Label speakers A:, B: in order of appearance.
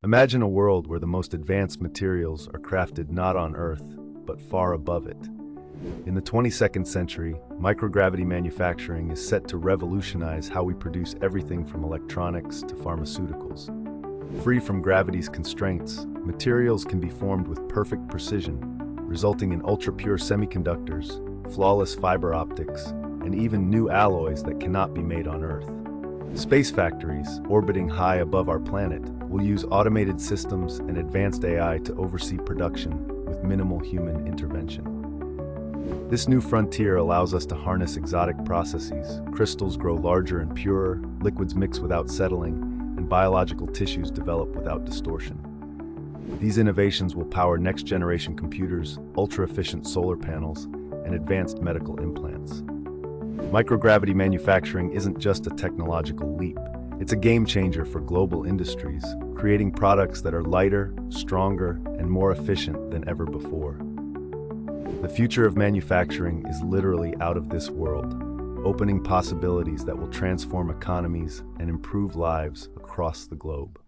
A: Imagine a world where the most advanced materials are crafted not on Earth, but far above it. In the 22nd century, microgravity manufacturing is set to revolutionize how we produce everything from electronics to pharmaceuticals. Free from gravity's constraints, materials can be formed with perfect precision, resulting in ultra-pure semiconductors, flawless fiber optics, and even new alloys that cannot be made on Earth. Space factories, orbiting high above our planet, will use automated systems and advanced AI to oversee production with minimal human intervention. This new frontier allows us to harness exotic processes. Crystals grow larger and purer, liquids mix without settling, and biological tissues develop without distortion. These innovations will power next-generation computers, ultra-efficient solar panels, and advanced medical implants. Microgravity manufacturing isn't just a technological leap. It's a game-changer for global industries, creating products that are lighter, stronger, and more efficient than ever before. The future of manufacturing is literally out of this world, opening possibilities that will transform economies and improve lives across the globe.